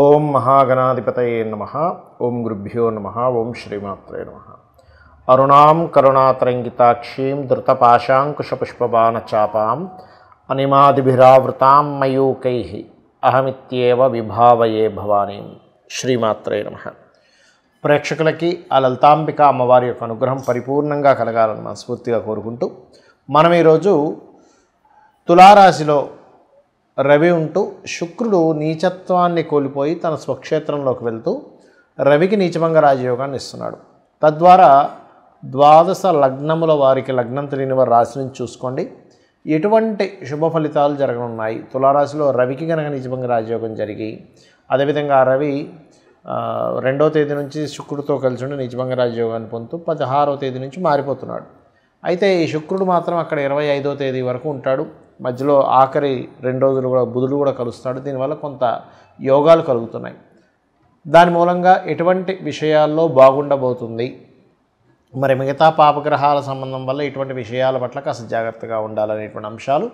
ఓం మహాగణాధిపతయే నమః. ఓం గురుభ్యో నమః. ఓం శ్రీమాత్రే నమః. అరుణాం కరుణాతరంగితాక్షీం ధృతపాశాంకుశపుష్పబాణచాపాం అనిమాదిభిరావృతాం మయూకైః అహమిత్యేవ విభావయే భవానీం. శ్రీమాత్రే నమః. ప్రేక్షకులకి ఆ లలితాంబిక అమ్మవారి యొక్క అనుగ్రహం పరిపూర్ణంగా కలగాలని మనస్ఫూర్తిగా కోరుకుంటూ మనం ఈరోజు తులారాశిలో రవి ఉంటూ శుక్రుడు నీచత్వాన్ని కోల్పోయి తన స్వక్షేత్రంలోకి వెళ్తూ రవికి నీచభంగ రాజయోగాన్ని ఇస్తున్నాడు. తద్వారా ద్వాదశ లగ్నముల వారికి లగ్నం తెలియని వారి రాశి నుంచి చూసుకోండి ఎటువంటి శుభ ఫలితాలు జరగనున్నాయి. తులారాశిలో రవికి కనుక నీచభంగ రాజయోగం జరిగి అదేవిధంగా రవి 2వ తేదీ నుంచి శుక్రుడితో కలిసి ఉండి నీచభంగ రాజయోగాన్ని పొందుతూ 16వ తేదీ నుంచి మారిపోతున్నాడు. అయితే ఈ శుక్రుడు మాత్రం అక్కడ 25వ తేదీ వరకు ఉంటాడు. మధ్యలో ఆఖరి 2 రోజులు కూడా బుధుడు కూడా కలుస్తాడు. దీనివల్ల కొంత యోగాలు కలుగుతున్నాయి. దాని మూలంగా ఎటువంటి విషయాల్లో బాగుండబోతుంది, మరి మిగతా పాపగ్రహాల సంబంధం వల్ల ఇటువంటి విషయాల పట్ల కాస్త జాగ్రత్తగా ఉండాలనేటువంటి అంశాలు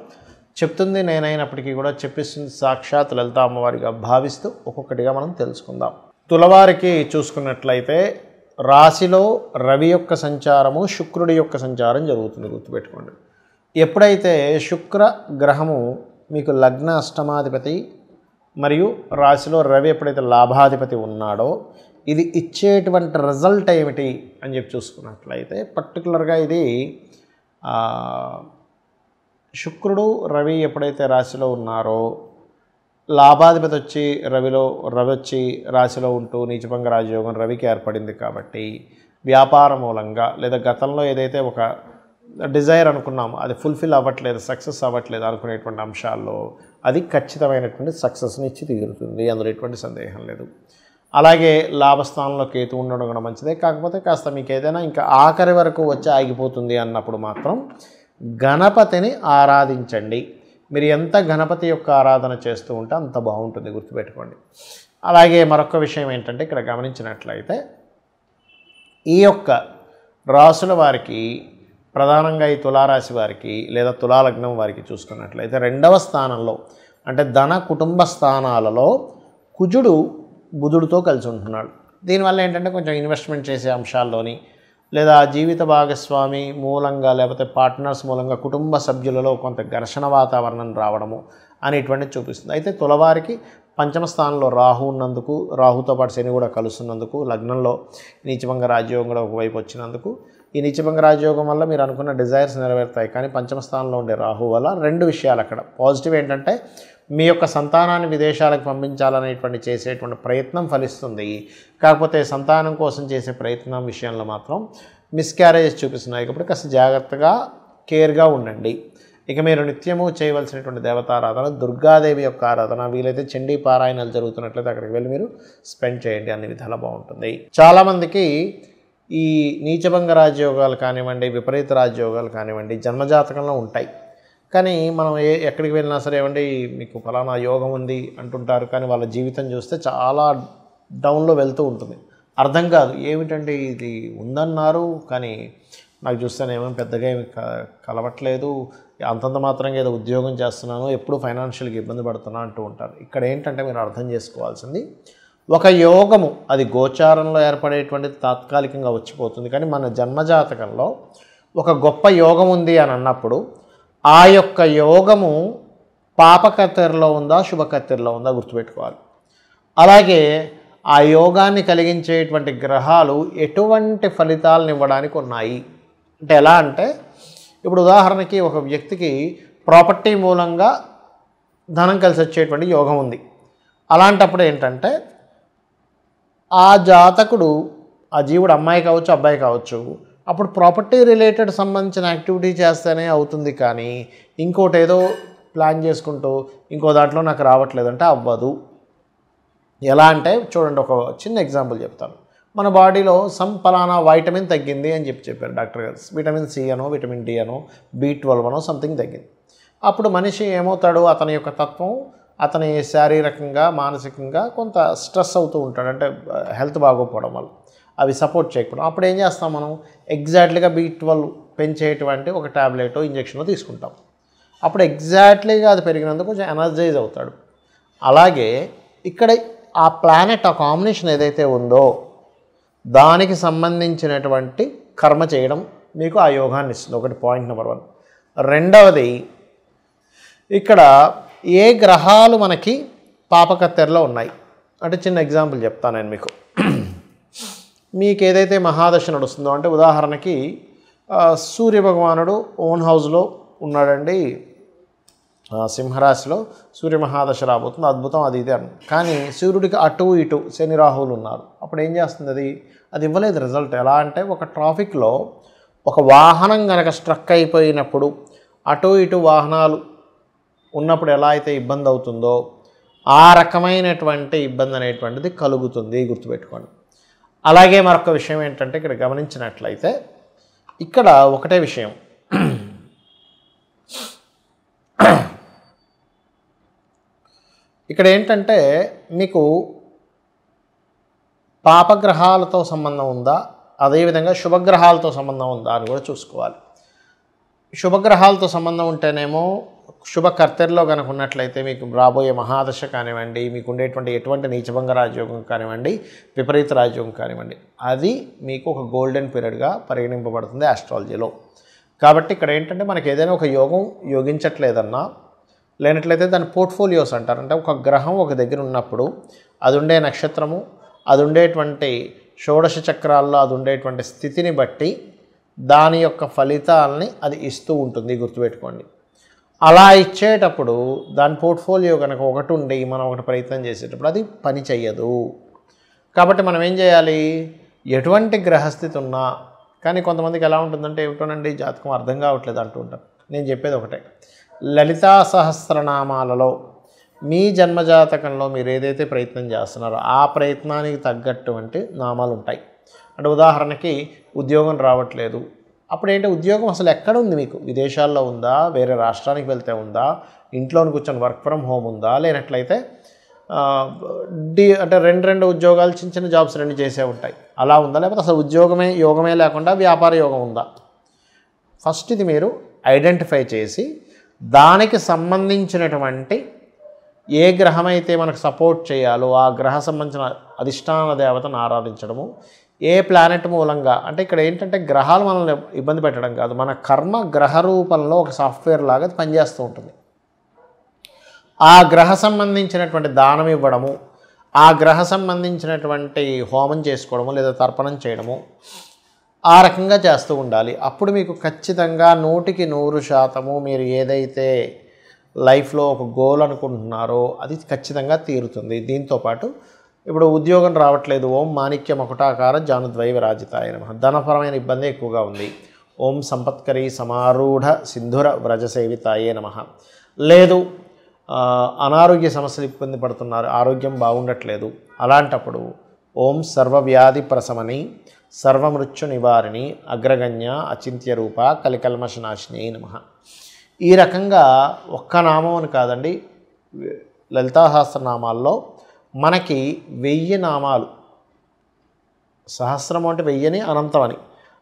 చెప్తుంది. నేనైనప్పటికీ కూడా చెప్పిస్తుంది సాక్షాత్ లలిత అమ్మవారిగా భావిస్తూ ఒక్కొక్కటిగా మనం తెలుసుకుందాం. తులవారికి చూసుకున్నట్లయితే రాశిలో రవి యొక్క సంచారము శుక్రుడి యొక్క సంచారం జరుగుతుంది. గుర్తుపెట్టుకోండి. ఎప్పుడైతే శుక్ర గ్రహము మీకు లగ్న అష్టమాధిపతి మరియు రాశిలో రవి ఎప్పుడైతే లాభాధిపతి ఉన్నాడో ఇది ఇచ్చేటువంటి రిజల్ట్ ఏమిటి అని చెప్పి చూసుకున్నట్లయితే పర్టికులర్గా ఇది శుక్రుడు రవి ఎప్పుడైతే రాశిలో ఉన్నారో లాభాధిపతి వచ్చి రవి వచ్చి రాశిలో ఉంటూ నీచభంగ రాజయోగం రవికి ఏర్పడింది కాబట్టి వ్యాపార మూలంగా లేదా గతంలో ఏదైతే ఒక డిజైర్ అనుకున్నాము అది ఫుల్ఫిల్ అవ్వట్లేదు, సక్సెస్ అవ్వట్లేదు అనుకునేటువంటి అంశాల్లో అది ఖచ్చితమైనటువంటి సక్సెస్ని ఇచ్చి తీరుతుంది. అందులో ఎటువంటి సందేహం లేదు. అలాగే లాభస్థానంలో కేతు ఉండడం కూడా మంచిదే. కాకపోతే కాస్త మీకు ఏదైనా ఇంకా ఆఖరి వరకు వచ్చి ఆగిపోతుంది అన్నప్పుడు మాత్రం గణపతిని ఆరాధించండి. మీరు ఎంత గణపతి యొక్క ఆరాధన చేస్తూ ఉంటే అంత బాగుంటుంది. గుర్తుపెట్టుకోండి. అలాగే మరొక విషయం ఏంటంటే ఇక్కడ గమనించినట్లయితే ఈ యొక్క రాసుల వారికి ప్రధానంగా ఈ తులారాశి వారికి లేదా తులాలగ్నం వారికి చూసుకున్నట్లయితే 2వ స్థానంలో అంటే ధన కుటుంబ స్థానాలలో కుజుడు బుధుడితో కలిసి ఉంటున్నాడు. దీనివల్ల ఏంటంటే కొంచెం ఇన్వెస్ట్మెంట్ చేసే అంశాల్లోని లేదా జీవిత భాగస్వామి మూలంగా లేకపోతే పార్ట్నర్స్ మూలంగా కుటుంబ సభ్యులలో కొంత ఘర్షణ వాతావరణం రావడము అనేటువంటిది చూపిస్తుంది. అయితే తులవారికి 5వ స్థానంలో రాహు ఉన్నందుకు, రాహుతో పాటు శని కూడా కలుస్తున్నందుకు, లగ్నంలో నీచభంగ రాజయోగం కూడా ఒకవైపు వచ్చినందుకు ఈ నీచభంగ రాజయోగం వల్ల మీరు అనుకున్న డిజైర్స్ నెరవేరుతాయి. కానీ 5వ స్థానంలో ఉండే రాహు వల్ల 2 విషయాలు అక్కడ పాజిటివ్ ఏంటంటే మీ యొక్క సంతానాన్ని విదేశాలకు పంపించాలనేటువంటి చేసేటువంటి ప్రయత్నం ఫలిస్తుంది. కాకపోతే సంతానం కోసం చేసే ప్రయత్నం విషయంలో మాత్రం మిస్క్యారేజ్ చూపిస్తున్నాయి. కాబట్టి కాస్త జాగ్రత్తగా కేర్గా ఉండండి. ఇక మీరు నిత్యము చేయవలసినటువంటి దేవతారాధన దుర్గాదేవి యొక్క ఆరాధన, వీలైతే చండీ పారాయణాలు జరుగుతున్నట్లయితే అక్కడికి వెళ్ళి మీరు స్పెండ్ చేయండి. అన్ని విధాలా బాగుంటుంది. చాలామందికి ఈ నీచభంగ రాజయోగాలు కానివ్వండి, విపరీత రాజయోగాలు కానివ్వండి జన్మజాతకంలో ఉంటాయి. కానీ మనం ఎక్కడికి వెళ్ళినా సరే ఏమండి మీకు ఫలానా యోగం ఉంది అంటుంటారు, కానీ వాళ్ళ జీవితం చూస్తే చాలా డౌన్లో వెళ్తూ ఉంటుంది. అర్థం కాదు ఏమిటంటే ఇది ఉందన్నారు కానీ నాకు చూస్తేనేమో పెద్దగా ఏమి కలవట్లేదు, అంతంత మాత్రంగా ఏదో ఉద్యోగం చేస్తున్నాను, ఎప్పుడు ఫైనాన్షియల్గా ఇబ్బంది పడుతున్నా అంటూ ఉంటారు. ఇక్కడ ఏంటంటే మీరు అర్థం చేసుకోవాల్సింది ఒక యోగము అది గోచారంలో ఏర్పడేటువంటిది తాత్కాలికంగా వచ్చిపోతుంది. కానీ మన జన్మజాతకంలో ఒక గొప్ప యోగం ఉంది అని అన్నప్పుడు ఆ యొక్క యోగము పాపకత్తెరలో ఉందా శుభకత్తెరలో ఉందా గుర్తుపెట్టుకోవాలి. అలాగే ఆ యోగాన్ని కలిగించేటువంటి గ్రహాలు ఎటువంటి ఫలితాలను ఇవ్వడానికి ఉన్నాయి అంటే ఎలా అంటే ఇప్పుడు ఉదాహరణకి ఒక వ్యక్తికి ప్రాపర్టీ మూలంగా ధనం కలిసి వచ్చేటువంటి యోగం ఉంది. అలాంటప్పుడు ఏంటంటే ఆ జాతకుడు ఆ జీవుడు అమ్మాయి కావచ్చు అబ్బాయి కావచ్చు అప్పుడు ప్రాపర్టీ రిలేటెడ్ సంబంధించిన యాక్టివిటీ చేస్తేనే అవుతుంది. కానీ ఇంకోటి ఏదో ప్లాన్ చేసుకుంటూ ఇంకో దాంట్లో నాకు రావట్లేదంటే అవ్వదు. ఎలా అంటే చూడండి, ఒక చిన్న ఎగ్జాంపుల్ చెప్తాను. మన బాడీలో పలానా వైటమిన్ తగ్గింది అని చెప్పారు డాక్టర్ గారు. విటమిన్ సి అనో విటమిన్ డి అనో B12 అనో సంథింగ్ తగ్గింది. అప్పుడు మనిషి ఏమవుతాడు, అతని యొక్క తత్వం అతని శారీరకంగా మానసికంగా కొంత స్ట్రెస్ అవుతూ ఉంటాడు. అంటే హెల్త్ బాగోకపోవడం వల్ల అవి సపోర్ట్ చేయకపోవడం. అప్పుడు ఏం చేస్తాం మనం ఎగ్జాక్ట్లీగా B12 పెంచేటువంటి ఒక ట్యాబ్లెట్ ఇంజెక్షన్ తీసుకుంటాం. అప్పుడు ఎగ్జాక్ట్లీగా అది పెరిగినందుకు కొంచెం ఎనర్జైజ్ అవుతాడు. అలాగే ఇక్కడ ఆ ప్లానెట్ ఆ కాంబినేషన్ ఏదైతే ఉందో దానికి సంబంధించినటువంటి కర్మ చేయడం మీకు ఆ యోగాన్ని ఇస్తుంది. ఒకటి పాయింట్ నెంబర్ 1. రెండవది, ఇక్కడ ఏ గ్రహాలు మనకి పాపకత్తెరలో ఉన్నాయి అంటే చిన్న ఎగ్జాంపుల్ చెప్తాను నేను మీకు. మీకు ఏదైతే మహాదశ నడుస్తుందో అంటే ఉదాహరణకి సూర్యభగవానుడు ఓన్ హౌస్లో ఉన్నాడండి, సింహరాశిలో సూర్య మహాదశ రాబోతుంది, అద్భుతం, అది ఇది అని. కానీ సూర్యుడికి అటు ఇటు శని రాహువులు ఉన్నారు. అప్పుడు ఏం చేస్తుంది అది ఇవ్వలేదు రిజల్ట్. ఎలా అంటే ఒక ట్రాఫిక్లో ఒక వాహనం కనుక స్ట్రక్ అయిపోయినప్పుడు అటు ఇటు వాహనాలు ఉన్నప్పుడు ఎలా అయితే ఇబ్బంది అవుతుందో ఆ రకమైనటువంటి ఇబ్బంది అనేటువంటిది కలుగుతుంది, గుర్తుపెట్టుకోండి. అలాగే మరొక విషయం ఏంటంటే ఇక్కడ గమనించినట్లయితే ఇక్కడ ఒకటే విషయం, ఇక్కడ ఏంటంటే మీకు పాపగ్రహాలతో సంబంధం ఉందా, అదేవిధంగా శుభగ్రహాలతో సంబంధం ఉందా అని కూడా చూసుకోవాలి. శుభగ్రహాలతో సంబంధం ఉంటేనేమో శుభకర్తెరలో కనుక ఉన్నట్లయితే మీకు రాబోయే మహాదశ కానివ్వండి, మీకు ఉండేటువంటి ఎటువంటి నీచభంగ రాజయోగం కానివ్వండి, విపరీత రాజయోగం కానివ్వండి, అది మీకు ఒక గోల్డెన్ పీరియడ్గా పరిగణింపబడుతుంది ఆస్ట్రాలజీలో. కాబట్టి ఇక్కడ ఏంటంటే మనకి ఏదైనా ఒక యోగం యోగించట్లేదన్నా లేనట్లయితే దాని పోర్ట్ఫోలియోస్ అంటారు. అంటే ఒక గ్రహం ఒక దగ్గర ఉన్నప్పుడు అది ఉండే నక్షత్రము, అది ఉండేటువంటి షోడశ చక్రాల్లో అది ఉండేటువంటి స్థితిని బట్టి దాని యొక్క ఫలితాలని అది ఇస్తూ ఉంటుంది, గుర్తుపెట్టుకోండి. అలా ఇచ్చేటప్పుడు దాని పోర్ట్ఫోలియో కనుక ఒకటి ఉండి మనం ఒకటి ప్రయత్నం చేసేటప్పుడు అది పని చెయ్యదు. కాబట్టి మనం ఏం చేయాలి, ఎటువంటి గ్రహస్థితి ఉన్నా కానీ కొంతమందికి ఎలా ఉంటుందంటే ఏమిటోనండి జాతకం అర్థం కావట్లేదు అంటూ ఉంటారు. నేను చెప్పేది ఒకటే, లలితా సహస్రనామాలలో మీ జన్మజాతకంలో మీరు ఏదైతే ప్రయత్నం చేస్తున్నారో ఆ ప్రయత్నానికి తగ్గటువంటి నామాలు ఉంటాయి. అంటే ఉదాహరణకి ఉద్యోగం రావట్లేదు, అప్పుడు ఏంటి ఉద్యోగం అసలు ఎక్కడ ఉంది మీకు, విదేశాల్లో ఉందా, వేరే రాష్ట్రానికి వెళ్తే ఉందా, ఇంట్లోని కూర్చొని వర్క్ ఫ్రమ్ హోమ్ ఉందా, లేనట్లయితే అంటే రెండు ఉద్యోగాలు చిన్న చిన్న జాబ్స్ రెండు చేసే ఉంటాయి అలా ఉందా, లేకపోతే అసలు యోగమే లేకుండా వ్యాపార యోగం ఉందా. ఫస్ట్ ఇది మీరు ఐడెంటిఫై చేసి దానికి సంబంధించినటువంటి ఏ గ్రహమైతే మనకు సపోర్ట్ చేయాలో ఆ గ్రహ సంబంధించిన అధిష్టాన దేవతను ఆరాధించడము, ఏ ప్లానెట్ మూలంగా, అంటే ఇక్కడ ఏంటంటే గ్రహాలు మనల్ని ఇబ్బంది పెట్టడం కాదు, మన కర్మ గ్రహ రూపంలో ఒక సాఫ్ట్వేర్ లాగా పనిచేస్తూ ఉంటుంది. ఆ గ్రహ సంబంధించినటువంటి దానం ఇవ్వడము, ఆ గ్రహ సంబంధించినటువంటి హోమం చేసుకోవడము లేదా తర్పణం చేయడము ఆ రకంగా చేస్తూ ఉండాలి. అప్పుడు మీకు ఖచ్చితంగా 100% మీరు ఏదైతే లైఫ్లో ఒక గోల్ అనుకుంటున్నారో అది ఖచ్చితంగా తీరుతుంది. దీంతోపాటు ఇప్పుడు ఉద్యోగం రావట్లేదు, ఓం మాణిక్య మకుటాకార జానుద్వై విరాజితాయ నమః. ధనపరమైన ఇబ్బంది ఎక్కువగా ఉంది, ఓం సంపత్కరీ సమారూఢ సింధుర వ్రజసేవితాయే నమః. లేదు అనారోగ్య సమస్యలు ఇబ్బంది పడుతున్నారు, ఆరోగ్యం బాగుండట్లేదు, అలాంటప్పుడు ఓం సర్వవ్యాధి ప్రశమని సర్వమృత్యు నివారిణి అగ్రగణ్య అచింత్య రూప కలికల్మషనాశిని నమః. ఈ రకంగా ఒక్క నామం అని కాదండి, లలితా సహస్రనామాల్లో మనకి 1000 నామాలు, సహస్రం అంటే 1000 అనంతం అని.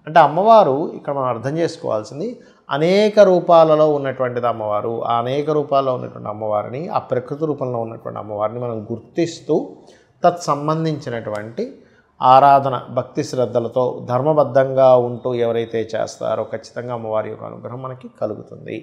అంటే అమ్మవారు ఇక్కడ మనం అర్థం చేసుకోవాల్సింది అనేక రూపాలలో ఉన్నటువంటిది అమ్మవారు. ఆ అనేక రూపాల్లో ఉన్నటువంటి అమ్మవారిని, ఆ ప్రకృతి రూపంలో ఉన్నటువంటి అమ్మవారిని మనం గుర్తిస్తూ తత్సంబంధించినటువంటి ఆరాధన భక్తి శ్రద్ధలతో ధర్మబద్ధంగా ఉంటూ ఎవరైతే చేస్తారో ఖచ్చితంగా అమ్మవారి యొక్క అనుగ్రహం మనకి కలుగుతుంది.